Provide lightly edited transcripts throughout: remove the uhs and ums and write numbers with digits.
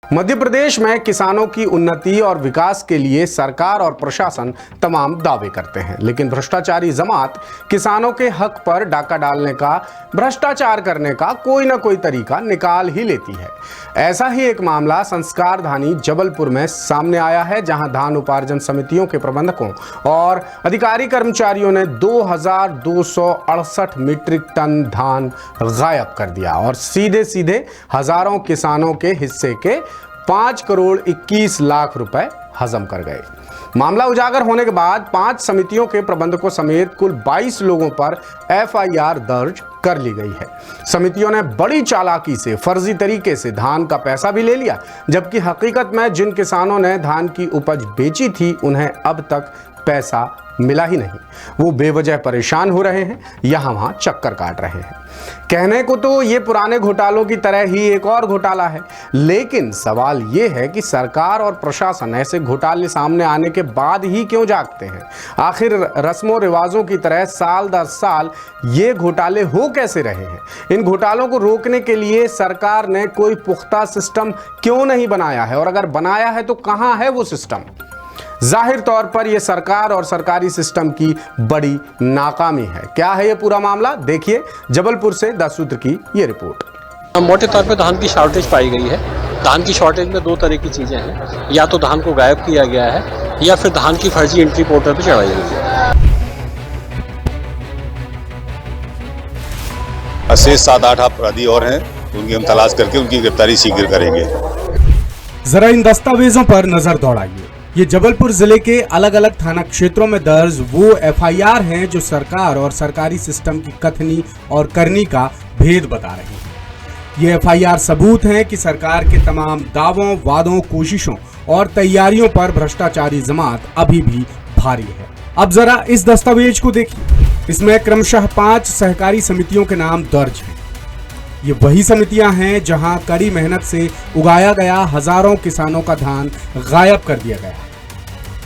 मध्य प्रदेश में किसानों की उन्नति और विकास के लिए सरकार और प्रशासन तमाम दावे करते हैं, लेकिन भ्रष्टाचारी जमात किसानों के हक पर डाका डालने का, भ्रष्टाचार करने का कोई ना कोई तरीका निकाल ही लेती है। ऐसा ही एक मामला संस्कार धानी जबलपुर में सामने आया है, जहां धान उपार्जन समितियों के प्रबंधकों और अधिकारी कर्मचारियों ने 2268 मीट्रिक टन धान गायब कर दिया और सीधे सीधे हजारों किसानों के हिस्से के 5 करोड़ 21 लाख रुपए हजम कर गए। मामला उजागर होने के बाद 5 समितियों के प्रबंधकों समेत कुल 22 लोगों पर एफआईआर दर्ज कर ली गई है। समितियों ने बड़ी चालाकी से फर्जी तरीके से धान का पैसा भी ले लिया, जबकि हकीकत में जिन किसानों ने धान की उपज बेची थी उन्हें अब तक पैसा मिला ही नहीं। वो बेवजह परेशान हो रहे हैं, यहां वहां चक्कर काट रहे हैं। कहने को तो ये पुराने घोटालों की तरह ही एक और घोटाला है, लेकिन सवाल ये है कि सरकार और प्रशासन ऐसे घोटाले सामने आने के बाद ही क्यों जागते हैं। आखिर रस्मों रिवाजों की तरह साल दर साल ये घोटाले हो कैसे रहे हैं। इन घोटालों को रोकने के लिए सरकार ने कोई पुख्ता सिस्टम क्यों नहीं बनाया है, और अगर बनाया है तो कहां है वो सिस्टम। जाहिर तौर पर यह सरकार और सरकारी सिस्टम की बड़ी नाकामी है। क्या है ये पूरा मामला, देखिए जबलपुर से 10 सूत्र की ये रिपोर्ट। मोटे तौर पे धान की शॉर्टेज पाई गई है। धान की शॉर्टेज में 2 तरह की चीजें हैं, या तो धान को गायब किया गया है या फिर धान की फर्जी एंट्री पोर्टल पे चढ़ाई गई है। शेष 7-8 अपराधी और हैं, उनकी हम तलाश करके उनकी गिरफ्तारी शीघ्र करेंगे। जरा इन दस्तावेजों पर नजर दौड़ाइए। ये जबलपुर जिले के अलग अलग थाना क्षेत्रों में दर्ज वो एफआईआर हैं जो सरकार और सरकारी सिस्टम की कथनी और करनी का भेद बता रहे हैं। ये एफआईआर सबूत हैं कि सरकार के तमाम दावों, वादों, कोशिशों और तैयारियों पर भ्रष्टाचारी जमात अभी भी भारी है। अब जरा इस दस्तावेज को देखिए। इसमें क्रमशः 5 सहकारी समितियों के नाम दर्ज हैं। ये वही समितियां हैं जहां कड़ी मेहनत से उगाया गया हजारों किसानों का धान गायब कर दिया गया।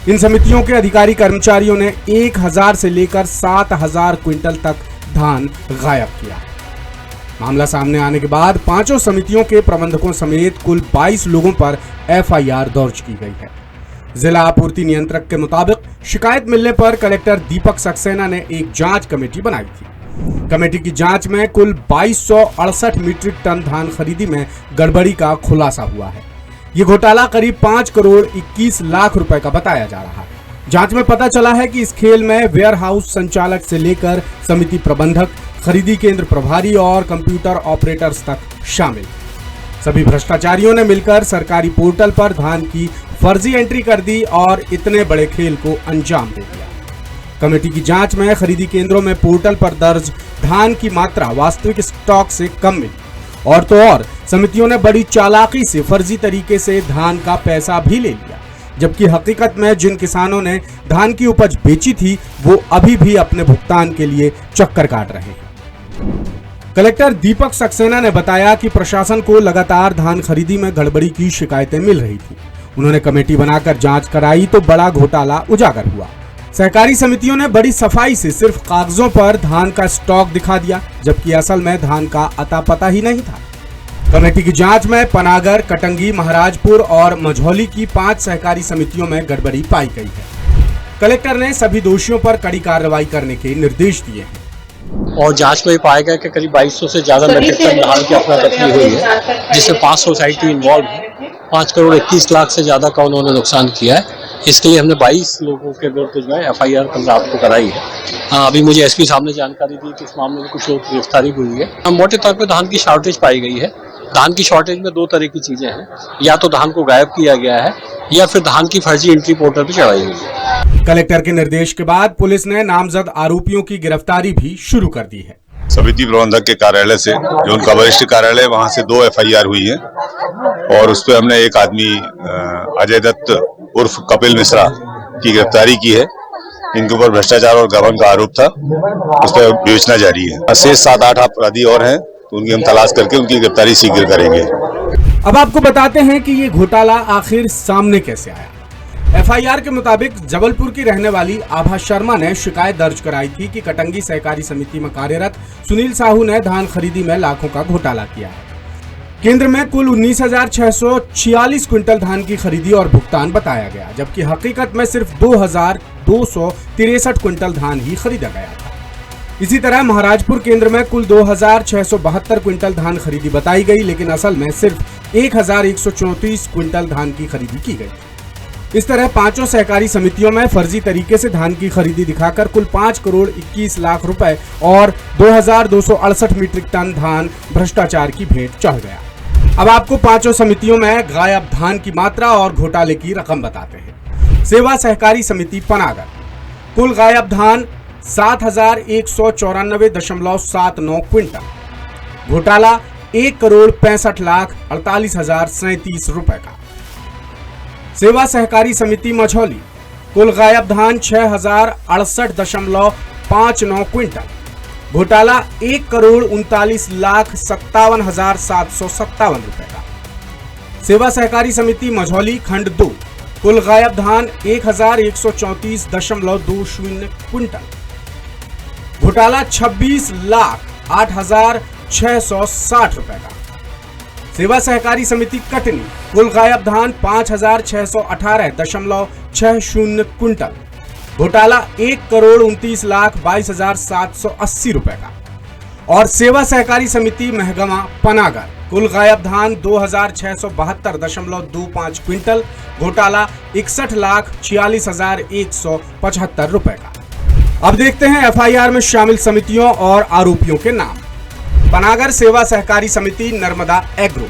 इन समितियों के अधिकारी कर्मचारियों ने 1000 से लेकर 7000 क्विंटल तक धान गायब किया। मामला सामने आने के बाद 5 समितियों के प्रबंधकों समेत कुल 22 लोगों पर एफआईआर दर्ज की गई है। जिला आपूर्ति नियंत्रक के मुताबिक शिकायत मिलने पर कलेक्टर दीपक सक्सेना ने एक जांच कमेटी बनाई थी। कमेटी की जांच में कुल 2268 मीट्रिक टन धान खरीदी में गड़बड़ी का खुलासा हुआ है। ये घोटाला करीब 5 करोड़ 21 लाख रुपए का बताया जा रहा है। जांच में पता चला है कि इस खेल में वेयर हाउस संचालक से लेकर समिति प्रबंधक, खरीदी केंद्र प्रभारी और कंप्यूटर ऑपरेटर्स तक शामिल। सभी भ्रष्टाचारियों ने मिलकर सरकारी पोर्टल पर धान की फर्जी एंट्री कर दी और इतने बड़े खेल को अंजाम दे दिया। कमेटी की जांच में खरीदी केंद्रों में पोर्टल पर दर्ज धान की मात्रा वास्तविक स्टॉक से कम मिली, और तो और समितियों ने बड़ी चालाकी से फर्जी तरीके से धान का पैसा भी ले लिया, जबकि हकीकत में जिन किसानों ने धान की उपज बेची थी वो अभी भी अपने भुगतान के लिए चक्कर काट रहे हैं। कलेक्टर दीपक सक्सेना ने बताया कि प्रशासन को लगातार धान खरीदी में गड़बड़ी की शिकायतें मिल रही थी। उन्होंने कमेटी बनाकर जांच कराई तो बड़ा घोटाला उजागर हुआ। सहकारी समितियों ने बड़ी सफाई से सिर्फ कागजों पर धान का स्टॉक दिखा दिया, जबकि असल में धान का अता पता ही नहीं था। कमेटी की जांच में पनागर, कटंगी, महाराजपुर और मझौली की 5 सहकारी समितियों में गड़बड़ी पाई गई है। कलेक्टर ने सभी दोषियों पर कड़ी कार्रवाई करने के निर्देश दिए हैं। और जांच में पाया गया कि करीब 2200 से ज्यादा मीट्रिक टन धान की अफरा तफरी हुई है, जिसमें 5 सोसाइटी इन्वॉल्व है। 5 करोड़ 21 लाख से ज्यादा का उन्होंने नुकसान किया है। इसके लिए हमने 22 लोगों के विरुद्ध जो है एफआईआर कल रात को कराई है। अभी मुझे एसपी साहब ने जानकारी दी कि इस मामले में कुछ लोग गिरफ्तारी हुई है। मोटे तौर पे धान की शॉर्टेज पाई गई है। धान की शॉर्टेज में 2 तरह की चीजें हैं, या तो धान को गायब किया गया है या फिर धान की फर्जी एंट्री पोर्टल पे चढ़ाई गई है। कलेक्टर के निर्देश के बाद पुलिस ने नामजद आरोपियों की गिरफ्तारी भी शुरू कर दी है। समिति प्रबंधक के कार्यालय से, जो उनका वरिष्ठ कार्यालय, वहां से 2 एफआईआर हुई है और उस पर हमने एक आदमी अजय दत्त उर्फ कपिल मिश्रा की गिरफ्तारी की है। इनके ऊपर भ्रष्टाचार और गबन का आरोप था, उस पर विवेचना जारी है। शेष 7-8 अपराधी और हैं, तो उनकी हम तलाश करके उनकी गिरफ्तारी शीघ्र करेंगे। अब आपको बताते हैं कि ये घोटाला आखिर सामने कैसे आया। एफआईआर के मुताबिक जबलपुर की रहने वाली आभा शर्मा ने शिकायत दर्ज कराई थी कि कटंगी सहकारी समिति में कार्यरत सुनील साहू ने धान खरीदी में लाखों का घोटाला किया है। केंद्र में कुल 19,646 क्विंटल धान की खरीदी और भुगतान बताया गया, जबकि हकीकत में सिर्फ 2,263 क्विंटल धान ही खरीदा गया था। इसी तरह महाराजपुर केंद्र में कुल 2,672 क्विंटल धान खरीदी बताई गई, लेकिन असल में सिर्फ 1,134 क्विंटल धान की खरीदी की गई। इस तरह पांचों सहकारी समितियों में फर्जी तरीके से धान की खरीदी दिखाकर कुल 5 करोड़ 21 लाख रुपए और 2,268 मीट्रिक टन धान भ्रष्टाचार की भेंट चढ़ गया। अब आपको पांचों समितियों में गायब धान की मात्रा और घोटाले की रकम बताते हैं। सेवा सहकारी समिति पनागर, कुल गायब धान 7,194.79 क्विंटल, घोटाला 1 करोड़ 65 लाख 48,037 रुपए का। सेवा सहकारी समिति मझौली, कुल गायब धान 6,068.59 क्विंटल, घोटाला 1 करोड़ 39 लाख 57,757 रुपए का। सेवा सहकारी समिति मझौली खंड 2, कुल गायब धान 1,134.20 क्विंटल, घोटाला 26 लाख 8,660 रुपए का। सेवा सहकारी समिति कटनी, कुल गायब धान 5,618.60 क्विंटल, घोटाला 1 करोड़ 29 लाख 22,780 रुपए का। और सेवा सहकारी समिति महगमा पनागर, कुल गायब धान 2,672.25 क्विंटल, घोटाला 61 लाख 46,175 रुपए का। अब देखते हैं एफआईआर में शामिल समितियों और आरोपियों के नाम। पनागर सेवा सहकारी समिति नर्मदा एग्रो,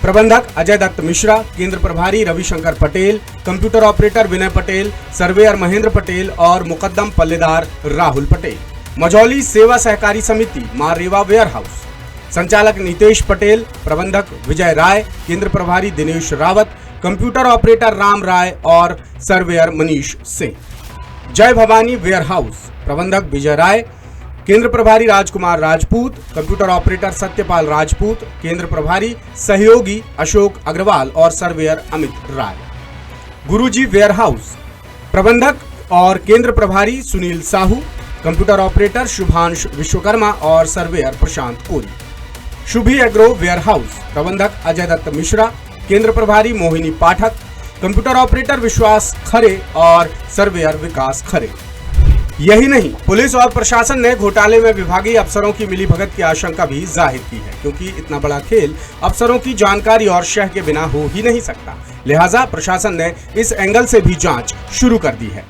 प्रबंधक अजय दत्त मिश्रा, केंद्र प्रभारी रविशंकर पटेल, कंप्यूटर ऑपरेटर विनय पटेल, सर्वेयर महेंद्र पटेल और मुकद्दम पल्लेदार राहुल पटेल। मझौली सेवा सहकारी समिति मारेवा वेयर हाउस, संचालक नीतेश पटेल, प्रबंधक विजय राय, केंद्र प्रभारी दिनेश रावत, कंप्यूटर ऑपरेटर राम राय और सर्वेयर मनीष सिंह। जय भवानी वेयर हाउस, प्रबंधक विजय राय, केंद्र प्रभारी राजकुमार राजपूत, कंप्यूटर ऑपरेटर सत्यपाल राजपूत, केंद्र प्रभारी सहयोगी अशोक अग्रवाल और surveyor Amit Rai. Guruji warehouse, प्रबंधक और केंद्र प्रभारी सुनील साहू, कंप्यूटर ऑपरेटर शुभांश विश्वकर्मा और surveyor Prashant Kori. Shubhi agro warehouse, प्रबंधक अजय दत्त मिश्रा, केंद्र प्रभारी मोहिनी पाठक, कंप्यूटर ऑपरेटर विश्वास खरे और सर्वेयर विकास खरे। यही नहीं, पुलिस और प्रशासन ने घोटाले में विभागीय अफसरों की मिलीभगत की आशंका भी जाहिर की है, क्योंकि इतना बड़ा खेल अफसरों की जानकारी और शह के बिना हो ही नहीं सकता। लिहाजा प्रशासन ने इस एंगल से भी जांच शुरू कर दी है।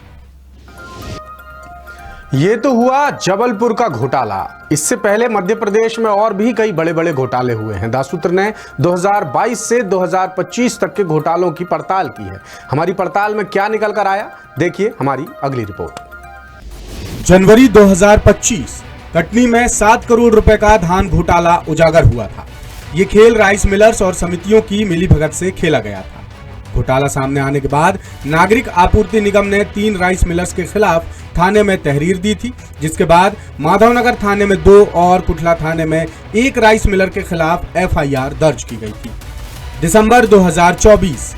ये तो हुआ जबलपुर का घोटाला। इससे पहले मध्य प्रदेश में और भी कई बड़े बड़े घोटाले हुए हैं। दासूत्र ने 2022 से 2025 तक के घोटालों की पड़ताल की है। हमारी पड़ताल में क्या निकल कर आया, देखिए हमारी अगली रिपोर्ट। जनवरी 2025 कटनी में 7 करोड़ रुपए का धान घोटाला उजागर हुआ था। ये खेल राइस मिलर्स और समितियों की मिलीभगत से खेला गया था। घोटाला सामने आने के बाद नागरिक आपूर्ति निगम ने 3 राइस मिलर्स के खिलाफ थाने में तहरीर दी थी, जिसके बाद माधवनगर थाने में 2 और कुठला थाने में 1 राइस मिलर के खिलाफ एफआईआर दर्ज की गई थी। दिसंबर 2024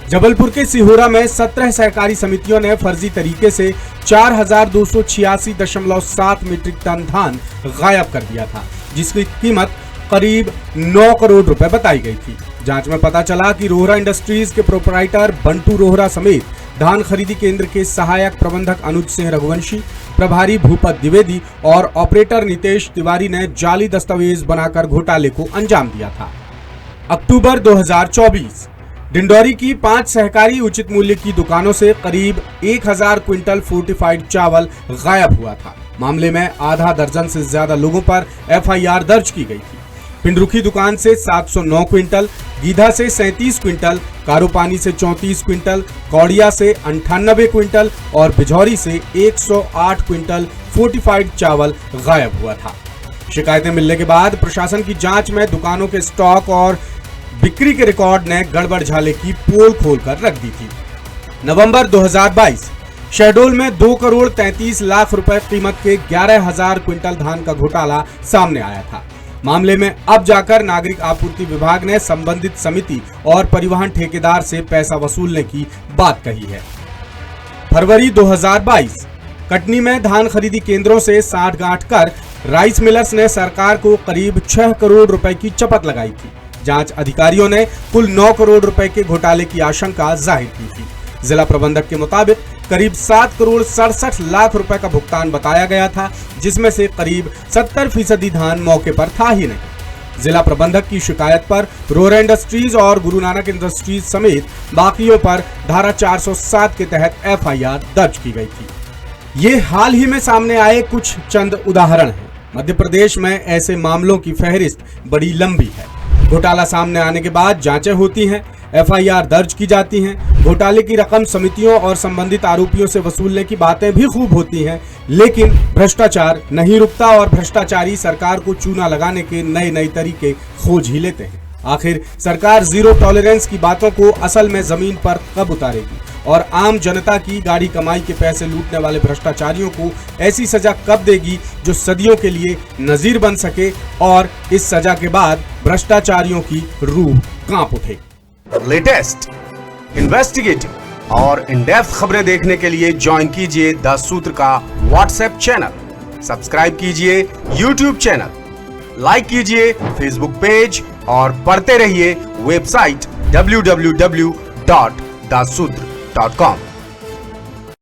जबलपुर के सिहोरा में 17 सहकारी समितियों ने फर्जी तरीके से 4,286.7 मीट्रिक टन धान गायब कर दिया था, जिसकी कीमत करीब 9 करोड़ रुपए बताई गई थी। जांच में पता चला कि रोहरा इंडस्ट्रीज के प्रोपराइटर बंटू रोहरा समेत धान खरीदी केंद्र के सहायक प्रबंधक अनुज सिंह रघुवंशी, प्रभारी भूपत द्विवेदी और ऑपरेटर नितेश तिवारी ने जाली दस्तावेज बनाकर घोटाले को अंजाम दिया था। अक्टूबर 2024 डिंडौरी की 5 सहकारी उचित मूल्य की दुकानों से करीब 1000 क्विंटल फोर्टिफाइड चावल गायब हुआ था। मामले में आधा दर्जन से ज्यादा लोगों पर एफआईआर दर्ज की गई थी। पिंडरुखी दुकान से 709 क्विंटल, गीधा से 37 क्विंटल, कारोपानी से 34 क्विंटल, कौड़िया से 98 क्विंटल और बिझौरी से 108 क्विंटल फोर्टिफाइड चावल गायब हुआ था। शिकायतें मिलने के बाद प्रशासन की जांच में दुकानों के स्टॉक और बिक्री के रिकॉर्ड ने गड़बड़ झाले की पोल खोलकर रख दी थी। नवंबर 2022 शहडोल में 2 करोड़ 33 लाख रुपए कीमत के 11,000 क्विंटल धान का घोटाला सामने आया था। मामले में अब जाकर नागरिक आपूर्ति विभाग ने संबंधित समिति और परिवहन ठेकेदार से पैसा वसूलने की बात कही है। फरवरी 2022 कटनी में धान खरीदी केंद्रों से साठगांठ कर राइस मिलर्स ने सरकार को करीब 6 करोड़ रुपए की चपत लगाई थी, जांच अधिकारियों ने कुल 9 करोड़ रुपए के घोटाले की आशंका जाहिर की थी। जिला प्रबंधक के मुताबिक करीब 7 करोड़ 67 लाख रुपए का भुगतान बताया गया था, जिसमें से करीब 70% धान मौके पर था ही नहीं। जिला प्रबंधक की शिकायत पर रोरा इंडस्ट्रीज और गुरु नानक इंडस्ट्रीज समेत बाकियों पर धारा 407 के तहत एफआईआर दर्ज की गई थी। ये हाल ही में सामने आए कुछ चंद उदाहरण हैं। मध्य प्रदेश में ऐसे मामलों की फहरिस्त बड़ी लंबी है। घोटाला सामने आने के बाद जांचें होती हैं, एफआईआर दर्ज की जाती हैं, घोटाले की रकम समितियों और संबंधित आरोपियों से वसूलने की बातें भी खूब होती हैं, लेकिन भ्रष्टाचार नहीं रुकता और भ्रष्टाचारी सरकार को चूना लगाने के नए नए तरीके खोज ही लेते हैं। आखिर सरकार जीरो टॉलरेंस की बातों को असल में जमीन पर कब उतारेगी और आम जनता की गाढ़ी कमाई के पैसे लूटने वाले भ्रष्टाचारियों को ऐसी सजा कब देगी जो सदियों के लिए नजीर बन सके और इस सजा के बाद भ्रष्टाचारियों की रूह कांप उठे। लेटेस्ट, इन्वेस्टिगेटिव और इन डेप्थ खबरें देखने के लिए ज्वाइन कीजिए द सूत्र का व्हाट्सएप चैनल, सब्सक्राइब कीजिए यूट्यूब चैनल, लाइक कीजिए फेसबुक पेज और पढ़ते रहिए वेबसाइट www.dasudra.com।